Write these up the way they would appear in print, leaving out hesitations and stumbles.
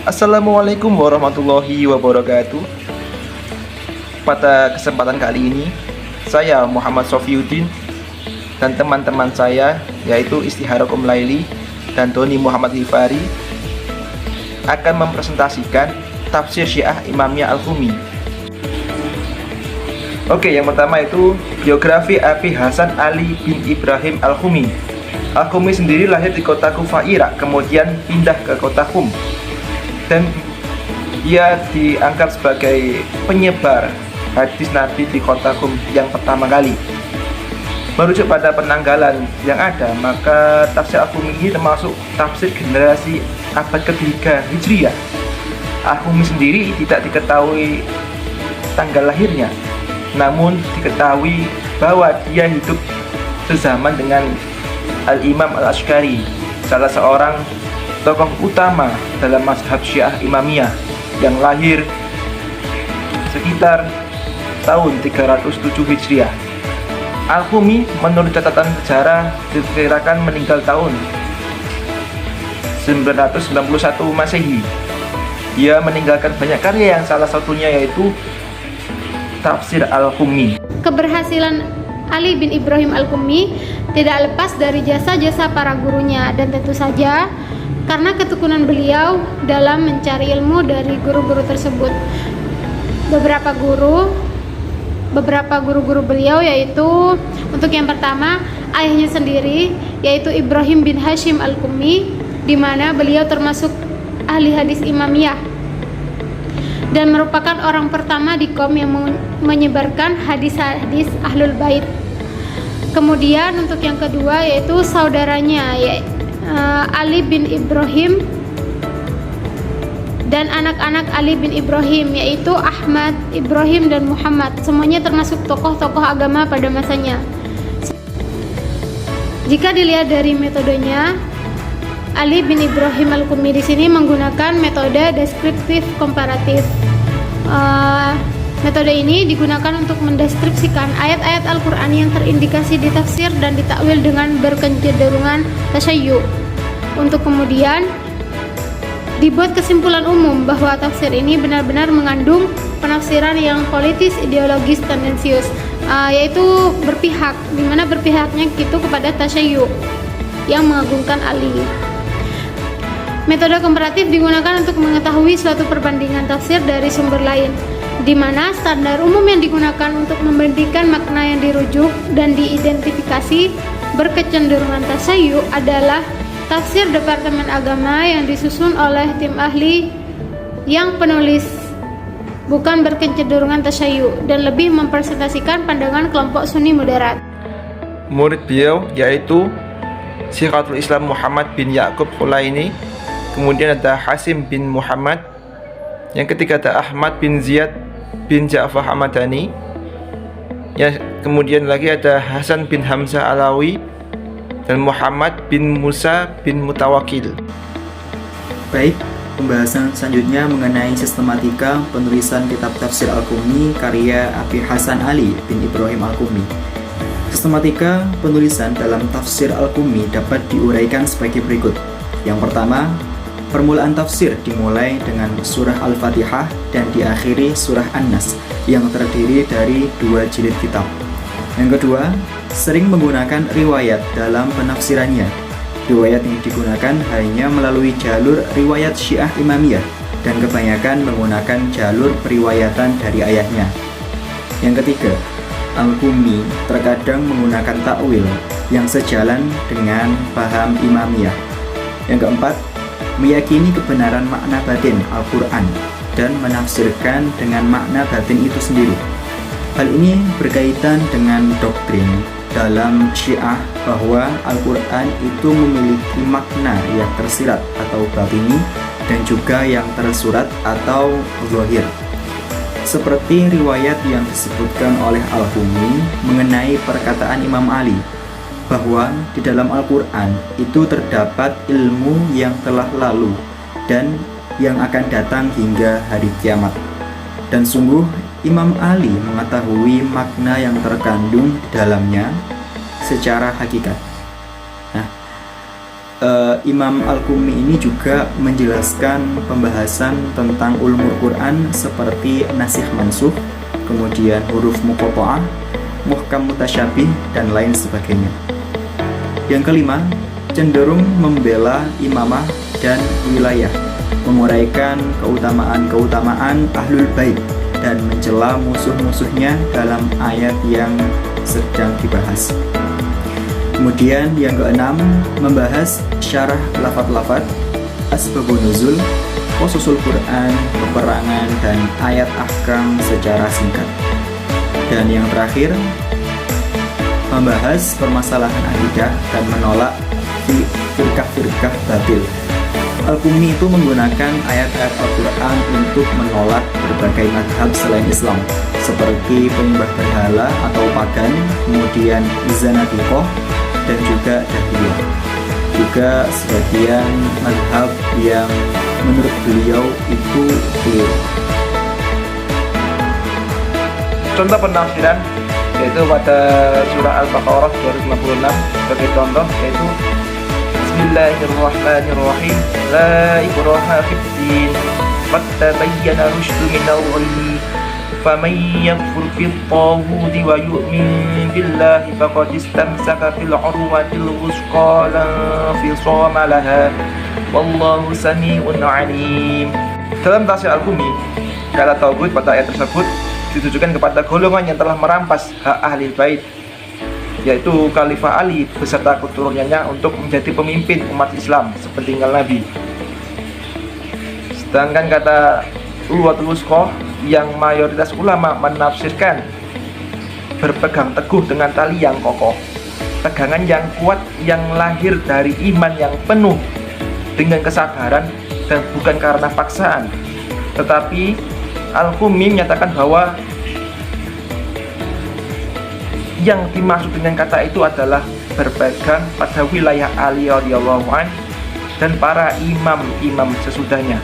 Assalamualaikum warahmatullahi wabarakatuh. Pada kesempatan kali ini, saya Muhammad Sofiuddin dan teman-teman saya, yaitu Istiharaqum Laili dan Doni Muhammad Hifari, akan mempresentasikan tafsir Syiah Imamiyah Al-Qumi. Oke, yang pertama itu biografi Abi Hasan Ali bin Ibrahim Al-Qumi. Al-Qumi sendiri lahir di kota Kufah, Irak, kemudian pindah ke kota Qum, dan dia diangkat sebagai penyebar hadis Nabi di kota Qum yang pertama kali. Merujuk pada penanggalan yang ada, maka tafsir Al-Qumi ini termasuk tafsir generasi abad ketiga Hijriah. Al-Qumi sendiri tidak diketahui tanggal lahirnya, namun diketahui bahwa dia hidup sezaman dengan Al-Imam Al-Ashqari, salah seorang tokoh utama dalam mazhab Syiah Imamiyah yang lahir sekitar tahun 307 Hijriah. Al-Qumi menurut catatan sejarah diperkirakan meninggal tahun 991 Masehi. Dia meninggalkan banyak karya yang salah satunya yaitu Tafsir Al-Qumi. Keberhasilan Ali bin Ibrahim Al-Qumi tidak lepas dari jasa-jasa para gurunya, dan tentu saja karena ketekunan beliau dalam mencari ilmu dari guru-guru tersebut. Beberapa guru-guru beliau yaitu, untuk yang pertama, ayahnya sendiri yaitu Ibrahim bin Hashim Al-Qumi, di mana beliau termasuk ahli hadis Imamiyah dan merupakan orang pertama di Qom yang menyebarkan hadis-hadis Ahlul Bait. Kemudian untuk yang kedua yaitu saudaranya Ali bin Ibrahim dan anak-anak Ali bin Ibrahim yaitu Ahmad, Ibrahim dan Muhammad. Semuanya termasuk tokoh-tokoh agama pada masanya. Jika dilihat dari metodenya, Ali bin Ibrahim Al-Qumi di sini menggunakan metode deskriptif komparatif. Metode ini digunakan untuk mendeskripsikan ayat-ayat Al-Quran yang terindikasi ditafsir dan ditakwil dengan berkecenderungan tasyayyu, untuk kemudian dibuat kesimpulan umum bahwa tafsir ini benar-benar mengandung penafsiran yang politis, ideologis, tendensius, yaitu berpihak, dimana berpihaknya itu kepada tasyayyu yang mengagungkan Ali. Metode komparatif digunakan untuk mengetahui suatu perbandingan tafsir dari sumber lain, di mana standar umum yang digunakan untuk membandingkan makna yang dirujuk dan diidentifikasi berkecenderungan tasyayyu adalah tafsir Departemen Agama yang disusun oleh tim ahli yang penulis bukan berkecenderungan tasyayyu dan lebih mempresentasikan pandangan kelompok Sunni moderat. Murid beliau yaitu Syekhul Islam Muhammad bin Ya'qub Khulaini, kemudian ada Hasim bin Muhammad, yang ketiga ada Ahmad bin Ziyad bin Ja'far Hamadani, ya, kemudian lagi ada Hasan bin Hamzah Alawi dan Muhammad bin Musa bin Mutawakil. Baik, pembahasan selanjutnya mengenai sistematika penulisan kitab tafsir Al-Qumi karya Abi Hasan Ali bin Ibrahim Al-Qumi. Sistematika penulisan dalam tafsir Al-Qumi dapat diuraikan sebagai berikut. Yang pertama, permulaan tafsir dimulai dengan surah Al-Fatihah dan diakhiri surah An-Nas yang terdiri dari 2 jilid kitab. Yang kedua, sering menggunakan riwayat dalam penafsirannya. Riwayat yang digunakan hanya melalui jalur riwayat Syiah Imamiyah dan kebanyakan menggunakan jalur periwayatan dari ayahnya. Yang ketiga, Al-Qumi terkadang menggunakan takwil yang sejalan dengan paham Imamiyah. Yang keempat, meyakini kebenaran makna batin Al-Quran dan menafsirkan dengan makna batin itu sendiri. Hal ini berkaitan dengan doktrin dalam Syiah bahwa Al-Quran itu memiliki makna yang tersirat atau batini dan juga yang tersurat atau zahir. Seperti riwayat yang disebutkan oleh Al-Qumi mengenai perkataan Imam Ali bahwa di dalam Al-Quran itu terdapat ilmu yang telah lalu dan yang akan datang hingga hari kiamat. Dan sungguh Imam Ali mengetahui makna yang terkandung di dalamnya secara hakikat. Nah, Imam Al-Qumi ini juga menjelaskan pembahasan tentang ulumul Quran seperti nasikh mansukh, kemudian huruf muqatta'ah, muhkam mutasyabih, dan lain sebagainya. Yang kelima, cenderung membela imamah dan wilayah, menguraikan keutamaan-keutamaan Ahlul Bait dan mencela musuh-musuhnya dalam ayat yang sedang dibahas. Kemudian yang keenam, membahas syarah lafaz-lafaz, asbabun nuzul, khususul Quran, peperangan, dan ayat ahkam secara singkat. Dan yang terakhir, membahas permasalahan akidah dan menolak firqah-firqah batil. Al-Qumi itu menggunakan ayat-ayat Al-Quran untuk menolak berbagai mazhab selain Islam, seperti penyembah berhala atau pagan, kemudian zanadiqah, dan juga Jahiliyah. Juga sebagian mazhab yang menurut beliau itu keliru. Contoh penafsiran yaitu pada surah Al-Baqarah 256 sebagai contoh, yaitu Bismillahirrahmanirrahim, la ikraha fid-din, qad tabayyana rusydu minal ghayy, faman yakfur bit-taghuti wa yu'min billahi faqad istamsaka bil 'urwatil wuthqa la infisama laha, wallahu sami'un 'alim. Dalam tafsir Al-Qumi, kata tauhid pada ayat tersebut ditujukan kepada golongan yang telah merampas hak ahli bait, yaitu Khalifah Ali beserta keturunannya untuk menjadi pemimpin umat Islam sepeninggal Nabi. Sedangkan kata Urwatul Wuthqa yang mayoritas ulama menafsirkan berpegang teguh dengan tali yang kokoh, pegangan yang kuat yang lahir dari iman yang penuh dengan kesabaran dan bukan karena paksaan. Tetapi Al-Qumi menyatakan bahwa yang dimaksud dengan kata itu adalah berpegang pada wilayah Ali radhiyallahu anhu dan para imam-imam sesudahnya.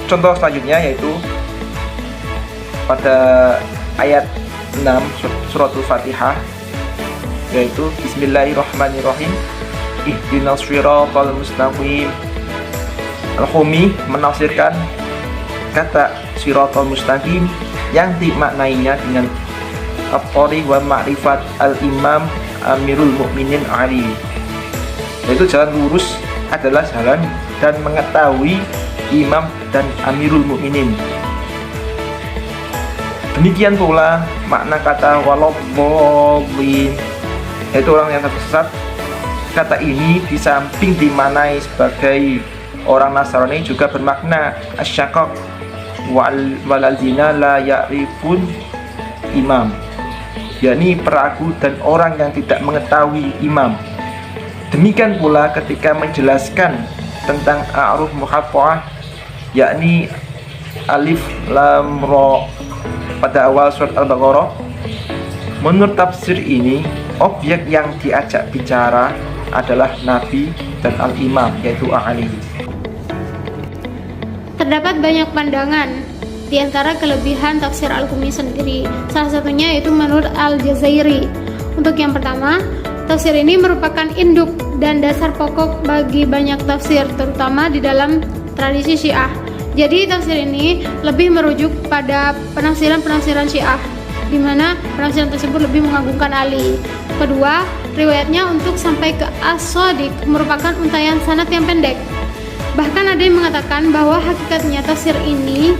Contoh selanjutnya yaitu pada ayat 6 suratul Fatihah, yaitu Bismillahirrahmanirrahim, ihdinas shiratal mustaqim. Al-Qumi menafsirkan kata shiratal mustaqim yang dimaknainya dengan at-thariq wa ma'rifat al-imam Amirul Mukminin Ali, yaitu jalan lurus adalah jalan dan mengetahui imam dan Amirul Mukminin. Demikian pula makna kata waladdallin, yaitu orang yang tersesat. Kata ini di samping dimaknai sebagai orang Nasrani juga bermakna asyaqaq waladzina la ya'rifun imam, yakni peragu dan orang yang tidak mengetahui imam. Demikian pula ketika menjelaskan tentang a'ruf muqatta'ah, yakni alif lam ra pada awal surat Al-Baqarah. Menurut tafsir ini, objek yang diajak bicara adalah Nabi dan al-imam, yaitu Ali. Terdapat banyak pandangan di antara kelebihan tafsir Al-Qumi sendiri. Salah satunya yaitu menurut Al-Jazairi. Untuk yang pertama, tafsir ini merupakan induk dan dasar pokok bagi banyak tafsir, terutama di dalam tradisi Syiah. Jadi tafsir ini lebih merujuk pada penafsiran-penafsiran Syiah, di mana penafsiran tersebut lebih mengagungkan Ali. Kedua, riwayatnya untuk sampai ke As-Shadiq merupakan untayan sanad yang pendek. Bahkan ada yang mengatakan bahwa hakikatnya tafsir ini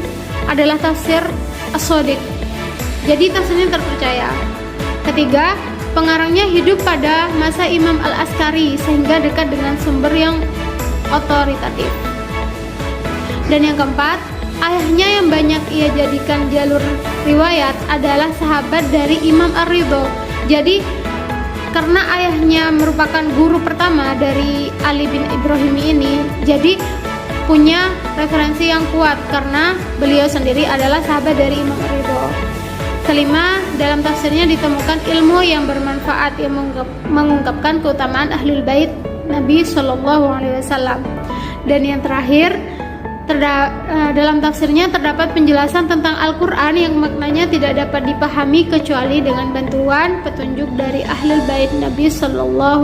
adalah tafsir As-Shadiq. Jadi tafsirnya terpercaya. Ketiga, pengarangnya hidup pada masa Imam Al-Askari sehingga dekat dengan sumber yang otoritatif. Dan yang keempat, ayahnya yang banyak ia jadikan jalur riwayat adalah sahabat dari Imam Ar-Ridho. Jadi karena ayahnya merupakan guru pertama dari Ali bin Ibrahim ini, jadi punya referensi yang kuat karena beliau sendiri adalah sahabat dari Imam Ar-Ridho. Kelima, dalam tafsirnya ditemukan ilmu yang bermanfaat yang mengungkapkan keutamaan Ahlul Bait Nabi Shallallahu Alaihi Wasallam. Dan yang terakhir, dalam tafsirnya terdapat penjelasan tentang Al-Quran yang maknanya tidak dapat dipahami kecuali dengan bantuan petunjuk dari Ahlul Bait Nabi Shallallahu